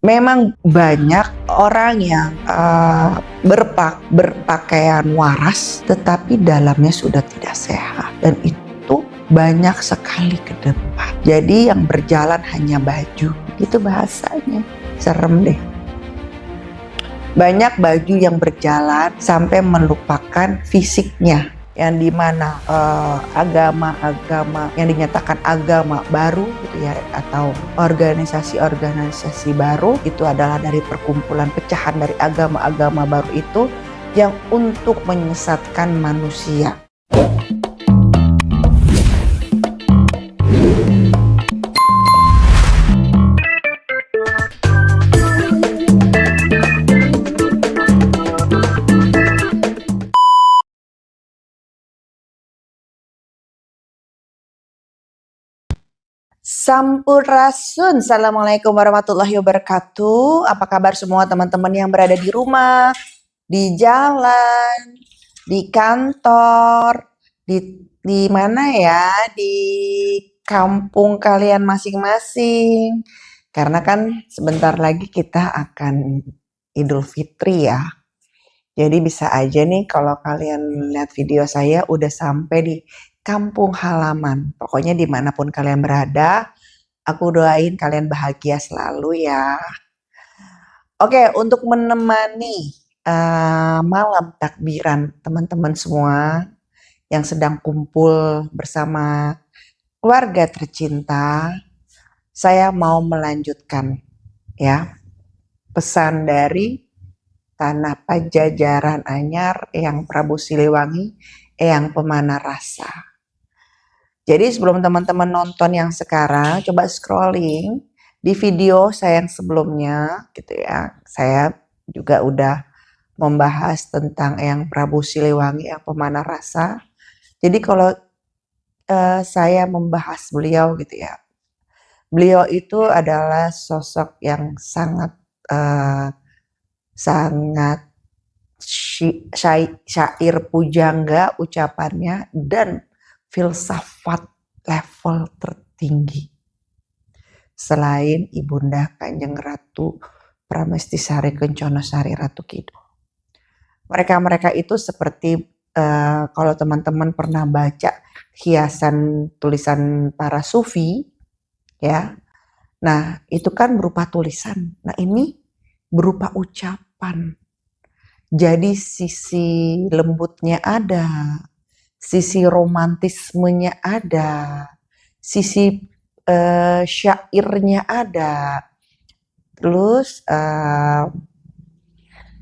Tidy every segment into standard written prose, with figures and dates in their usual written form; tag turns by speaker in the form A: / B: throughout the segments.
A: Memang banyak orang yang berpakaian waras tetapi dalamnya sudah tidak sehat, dan itu banyak sekali ke depan. Jadi yang berjalan hanya baju, itu bahasanya serem deh. Banyak baju yang berjalan sampai melupakan fisiknya, yang dimana agama-agama yang dinyatakan agama baru gitu ya, atau organisasi-organisasi baru itu adalah dari perkumpulan pecahan dari agama-agama baru itu yang untuk menyesatkan manusia. Sampurasun, Assalamualaikum warahmatullahi wabarakatuh. Apa kabar semua teman-teman yang berada di rumah, di jalan, di kantor, di mana ya, di kampung kalian masing-masing. Karena kan sebentar lagi kita akan Idul Fitri ya. Jadi bisa aja nih kalau kalian lihat video saya udah sampai di kampung halaman. Pokoknya dimanapun kalian berada, aku doain kalian bahagia selalu ya. Oke, untuk menemani malam takbiran teman-teman semua yang sedang kumpul bersama keluarga tercinta, saya mau melanjutkan ya pesan dari Tanah Pajajaran Anyar Eyang Prabu Siliwangi, Eyang Pemana Rasa. Jadi sebelum teman-teman nonton yang sekarang, coba scrolling di video saya yang sebelumnya gitu ya. Saya juga udah membahas tentang Eyang Prabu Siliwangi, Eyang Pemana Rasa. Jadi kalau saya membahas beliau gitu ya, beliau itu adalah sosok yang sangat syair pujangga ucapannya dan filsafat level tertinggi. Selain Ibunda Kanjeng Ratu Pramestisari Kenconosari Ratu Kidul. Mereka-mereka itu seperti kalau teman-teman pernah baca hiasan tulisan para sufi ya. Nah, itu kan berupa tulisan. Nah, ini berupa ucapan. Jadi sisi lembutnya ada, sisi romantismenya ada, sisi syairnya ada, terus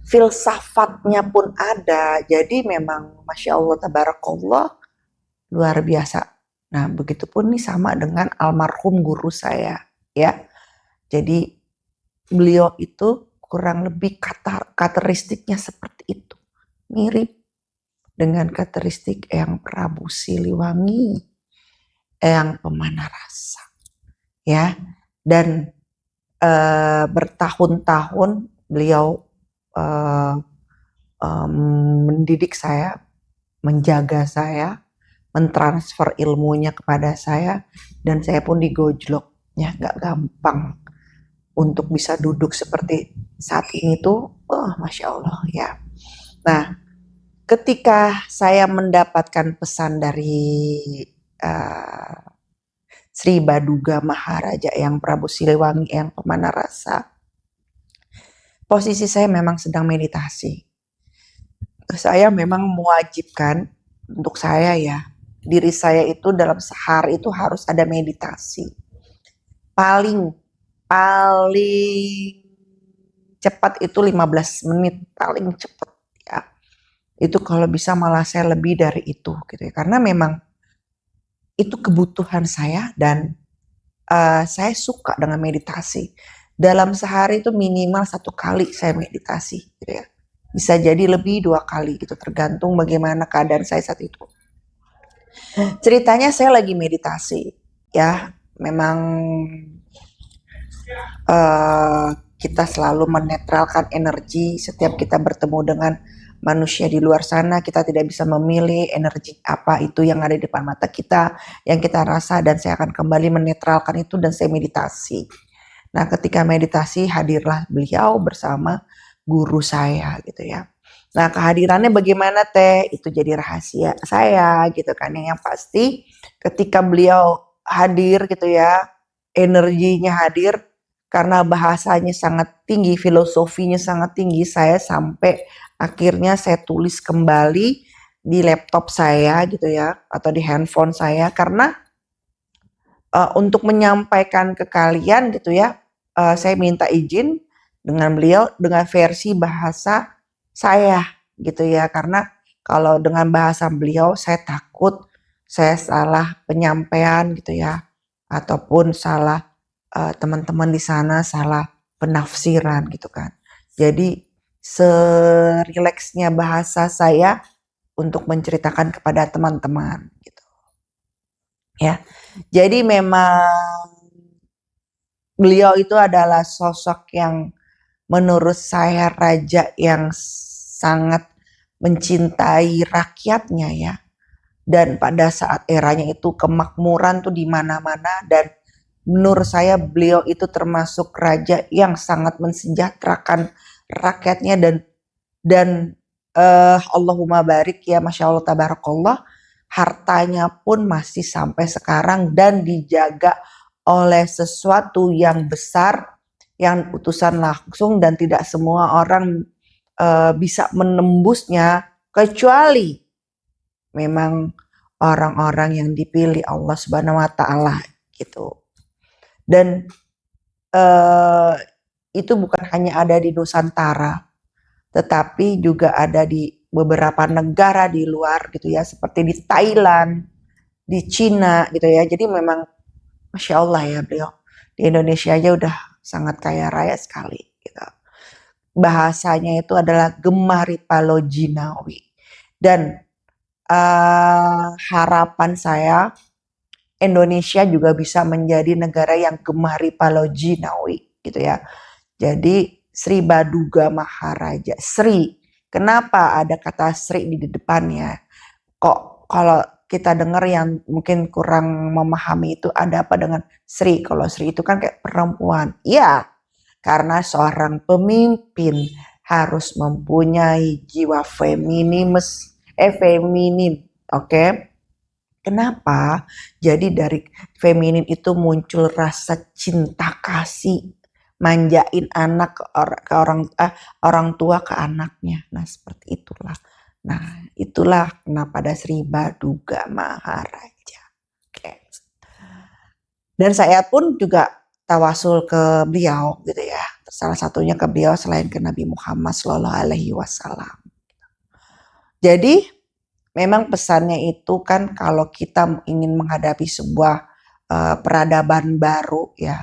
A: filsafatnya pun ada. Jadi memang Masya Allah Tabarakallah luar biasa. Nah begitupun nih sama dengan almarhum guru saya ya. Jadi beliau itu kurang lebih karakteristiknya seperti itu, mirip dengan karakteristik Eyang Prabu Siliwangi, Eyang Pemana Rasa, ya. Dan bertahun-tahun beliau mendidik saya, menjaga saya, mentransfer ilmunya kepada saya, dan saya pun digojloknya nggak gampang untuk bisa duduk seperti saat ini tuh, Masya Allah ya. Nah, ketika saya mendapatkan pesan dari Sri Baduga Maharaja Eyang Prabu Siliwangi, Eyang Pemana Rasa, posisi saya memang sedang meditasi. Saya memang mewajibkan untuk saya ya, diri saya itu dalam sehari itu harus ada meditasi. Paling cepat itu 15 menit, paling cepat ya. Itu kalau bisa malah saya lebih dari itu gitu ya. Karena memang itu kebutuhan saya dan saya suka dengan meditasi. Dalam sehari itu minimal 1 kali saya meditasi gitu ya. Bisa jadi lebih 2 kali gitu, tergantung bagaimana keadaan saya saat itu. Ceritanya saya lagi meditasi ya, memang kita selalu menetralkan energi setiap kita bertemu dengan manusia di luar sana. Kita tidak bisa memilih energi apa itu yang ada di depan mata kita, yang kita rasa, dan saya akan kembali menetralkan itu dan saya meditasi. Nah, ketika meditasi hadirlah beliau bersama guru saya gitu ya. Nah, kehadirannya bagaimana Teh? Itu jadi rahasia saya gitu kan. Yang pasti ketika beliau hadir gitu ya, energinya hadir karena bahasanya sangat tinggi, filosofinya sangat tinggi, saya sampai akhirnya saya tulis kembali di laptop saya gitu ya, atau di handphone saya karena untuk menyampaikan ke kalian gitu ya, saya minta izin dengan beliau dengan versi bahasa saya gitu ya, karena kalau dengan bahasa beliau saya takut saya salah penyampaian gitu ya, ataupun salah teman-teman di sana salah penafsiran gitu kan. Jadi serileksnya bahasa saya untuk menceritakan kepada teman-teman gitu ya. Jadi memang beliau itu adalah sosok yang menurut saya raja yang sangat mencintai rakyatnya ya. Dan pada saat eranya itu kemakmuran tuh di mana-mana, dan menurut saya beliau itu termasuk raja yang sangat mensejahterakan rakyatnya, dan Allahumma barik ya, Masya Allah tabarakallah, hartanya pun masih sampai sekarang dan dijaga oleh sesuatu yang besar, yang utusan langsung, dan tidak semua orang bisa menembusnya kecuali memang orang-orang yang dipilih Allah Subhanahu wa taala gitu. Dan itu bukan hanya ada di Nusantara, tetapi juga ada di beberapa negara di luar gitu ya, seperti di Thailand, di Cina gitu ya. Jadi memang Masya Allah ya beliau. Di Indonesia aja udah sangat kaya raya sekali gitu. Bahasanya itu adalah Gemari Palojinawi. Dan harapan saya Indonesia juga bisa menjadi negara yang Gemari Palojinawi gitu ya. Jadi Sri Baduga Maharaja. Sri. Kenapa ada kata Sri di depannya? Kok kalau kita dengar yang mungkin kurang memahami itu ada apa dengan Sri? Kalau Sri itu kan kayak perempuan. Iya, karena seorang pemimpin harus mempunyai jiwa feminin. Oke? Kenapa? Jadi dari feminin itu muncul rasa cinta kasih, manjain anak ke orang tua ke anaknya. Nah, seperti itulah. Nah, itulah kenapa ada Sri Baduga Maharaja. Oke. Dan saya pun juga tawasul ke beliau gitu ya. Salah satunya ke beliau selain ke Nabi Muhammad SAW. Jadi memang pesannya itu kan kalau kita ingin menghadapi sebuah peradaban baru ya,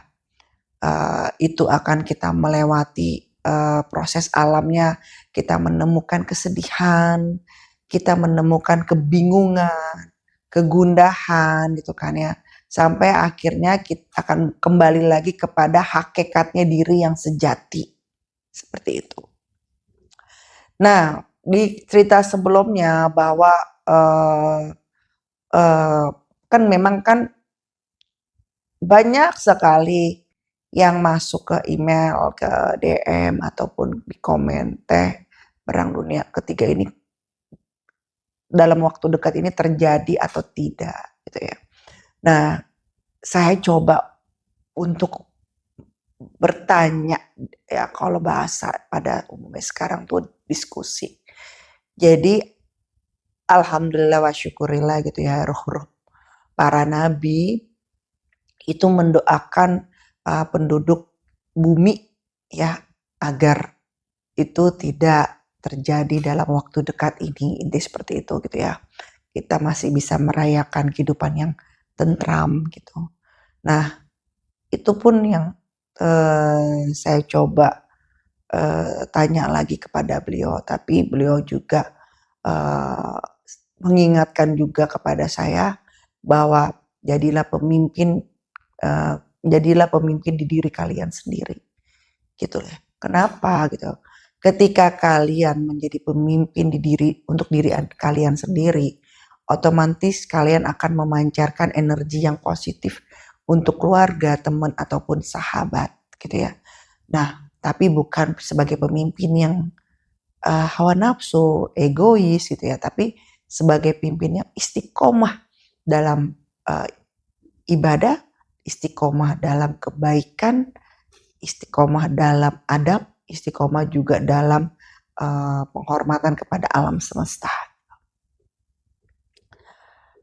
A: itu akan kita melewati proses alamnya, kita menemukan kesedihan, kita menemukan kebingungan, kegundahan gitu kan ya, sampai akhirnya kita akan kembali lagi kepada hakikatnya diri yang sejati, seperti itu. Nah, di cerita sebelumnya bahwa kan memang kan banyak sekali yang masuk ke email, ke DM ataupun di komen, Teh, perang dunia ketiga ini dalam waktu dekat ini terjadi atau tidak gitu ya. Nah, saya coba untuk bertanya ya, kalau bahasa pada umumnya sekarang tuh diskusi. Jadi alhamdulillah wa syukurillah gitu ya, roh-roh para nabi itu mendoakan penduduk bumi ya agar itu tidak terjadi dalam waktu dekat ini, inti seperti itu gitu ya. Kita masih bisa merayakan kehidupan yang tentram gitu. Nah, itu pun yang saya coba tanya lagi kepada beliau, tapi beliau juga mengingatkan juga kepada saya bahwa jadilah pemimpin di diri kalian sendiri gitu ya. Kenapa gitu? Ketika kalian menjadi pemimpin untuk diri kalian sendiri, otomatis kalian akan memancarkan energi yang positif untuk keluarga, teman ataupun sahabat gitu ya. Nah, tapi bukan sebagai pemimpin yang hawa nafsu, egois gitu ya, tapi sebagai pimpin yang istiqomah dalam ibadah, istiqomah dalam kebaikan, istiqomah dalam adab, istiqomah juga dalam penghormatan kepada alam semesta.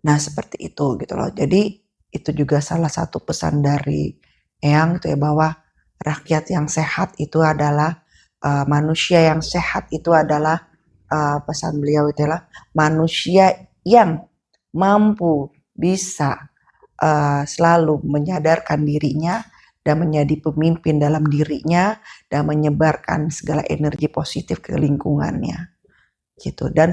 A: Nah, seperti itu gitu loh. Jadi itu juga salah satu pesan dari Eyang itu ya, bahwa rakyat yang sehat itu adalah manusia yang sehat itu adalah pesan beliau itu adalah manusia yang mampu bisa selalu menyadarkan dirinya dan menjadi pemimpin dalam dirinya dan menyebarkan segala energi positif ke lingkungannya gitu. Dan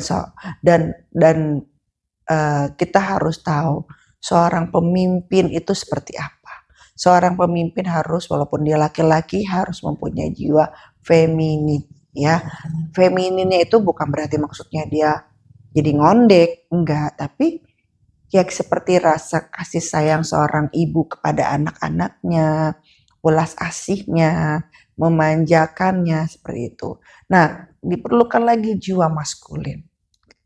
A: kita harus tahu seorang pemimpin itu seperti apa. Seorang pemimpin harus, walaupun dia laki-laki, harus mempunyai jiwa feminin ya. Femininnya itu bukan berarti maksudnya dia jadi ngondek, enggak, tapi ya seperti rasa kasih sayang seorang ibu kepada anak-anaknya, ulas asihnya, memanjakannya, seperti itu. Nah, diperlukan lagi jiwa maskulin.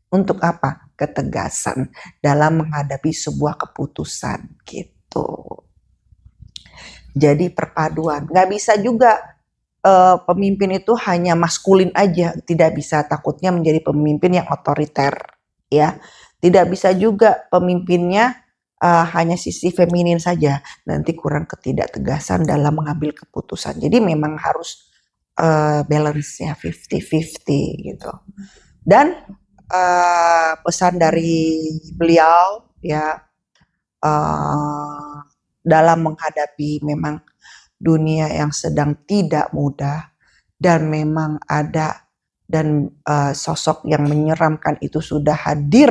A: Untuk apa? Ketegasan dalam menghadapi sebuah keputusan gitu. Jadi perpaduan. Nggak bisa juga pemimpin itu hanya maskulin aja. Tidak bisa, takutnya menjadi pemimpin yang otoriter ya. Tidak bisa juga pemimpinnya hanya sisi feminin saja. Nanti kurang ketidaktegasan dalam mengambil keputusan. Jadi memang harus balance ya, 50-50 gitu. Dan pesan dari beliau ya, dalam menghadapi memang dunia yang sedang tidak mudah, dan memang ada dan sosok yang menyeramkan itu sudah hadir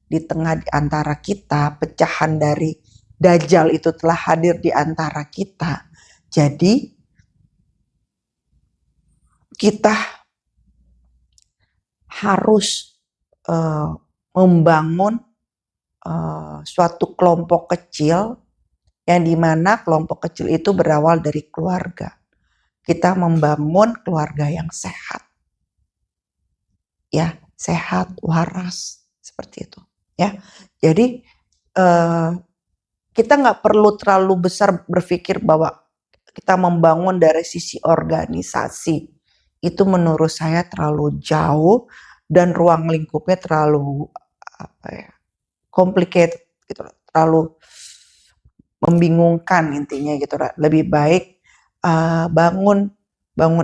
A: di tengah di antara kita. Pecahan dari Dajjal itu telah hadir di antara kita. Jadi kita harus membangun suatu kelompok kecil, yang dimana kelompok kecil itu berawal dari keluarga. Kita membangun keluarga yang sehat, ya, sehat, waras, seperti itu, ya. Jadi kita nggak perlu terlalu besar berpikir bahwa kita membangun dari sisi organisasi. Itu menurut saya terlalu jauh dan ruang lingkupnya terlalu complicated gitu, terlalu membingungkan intinya gitu. Lebih baik bangun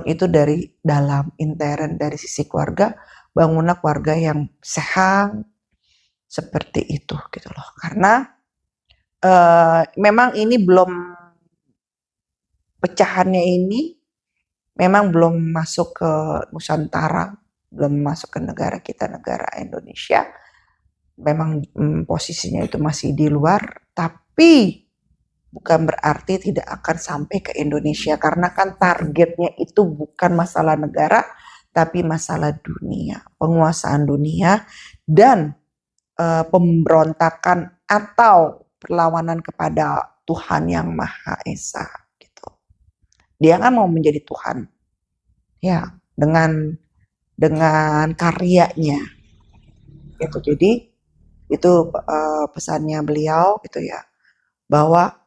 A: itu dari dalam, intern, dari sisi keluarga. Bangunlah keluarga yang sehat seperti itu gitu loh. Karena memang ini belum, pecahannya ini memang belum masuk ke Nusantara, belum masuk ke negara kita, negara Indonesia. Memang posisinya itu masih di luar, tapi bukan berarti tidak akan sampai ke Indonesia, karena kan targetnya itu bukan masalah negara, tapi masalah dunia, penguasaan dunia, dan pemberontakan atau perlawanan kepada Tuhan yang Maha Esa gitu. Dia kan mau menjadi Tuhan ya, dengan karyanya gitu. Jadi itu pesannya beliau gitu ya, bahwa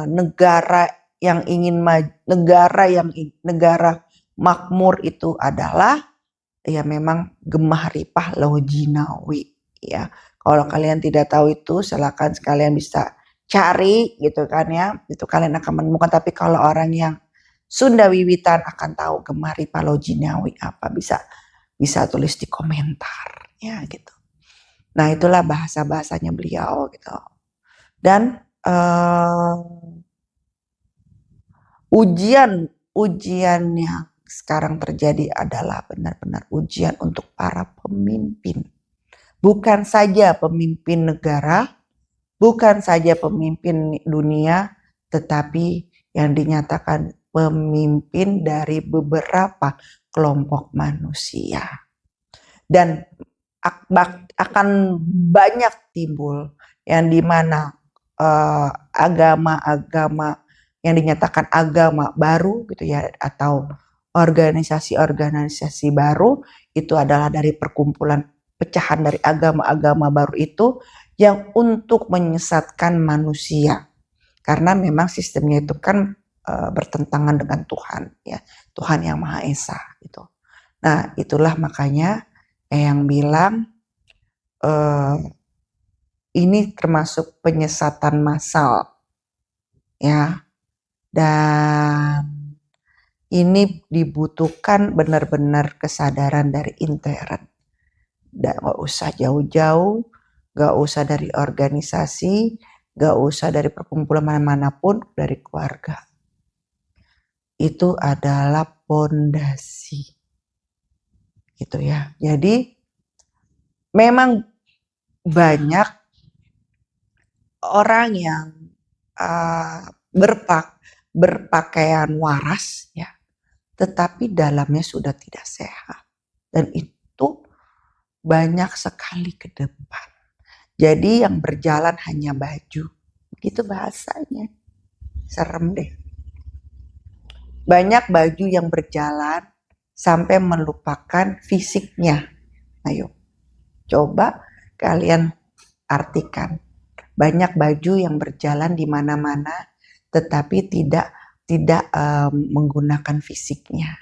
A: negara makmur itu adalah ya memang gemah ripah lahu jinawi ya. Kalau kalian tidak tahu itu, silakan sekalian bisa cari gitu kan ya, itu kalian akan menemukan. Tapi kalau orang yang Sunda Wiwitan akan tahu gemah ripah lahu jinawi apa, bisa tulis di komentar ya gitu. Nah, itulah bahasa-bahasanya beliau gitu. Dan ujian yang sekarang terjadi adalah benar-benar ujian untuk para pemimpin. Bukan saja pemimpin negara, bukan saja pemimpin dunia, tetapi yang dinyatakan pemimpin dari beberapa kelompok manusia. Dan akan banyak timbul yang dimana agama-agama yang dinyatakan agama baru gitu ya, atau organisasi-organisasi baru, itu adalah dari perkumpulan pecahan dari agama-agama baru itu yang untuk menyesatkan manusia. Karena memang sistemnya itu kan bertentangan dengan Tuhan ya, Tuhan yang Maha Esa gitu. Nah, itulah makanya yang bilang ini termasuk penyesatan massal ya. Dan ini dibutuhkan benar-benar kesadaran dari intern. Nggak usah jauh-jauh, nggak usah dari organisasi, nggak usah dari perkumpulan manapun, dari keluarga. Itu adalah pondasi. Gitu ya. Jadi memang banyak orang yang berpakaian waras ya, tetapi dalamnya sudah tidak sehat. Dan itu banyak sekali ke depan. Jadi yang berjalan hanya baju. Gitu bahasanya. Serem deh. Banyak baju yang berjalan sampai melupakan fisiknya. Ayo, coba kalian artikan. Banyak baju yang berjalan di mana-mana, tetapi tidak menggunakan fisiknya.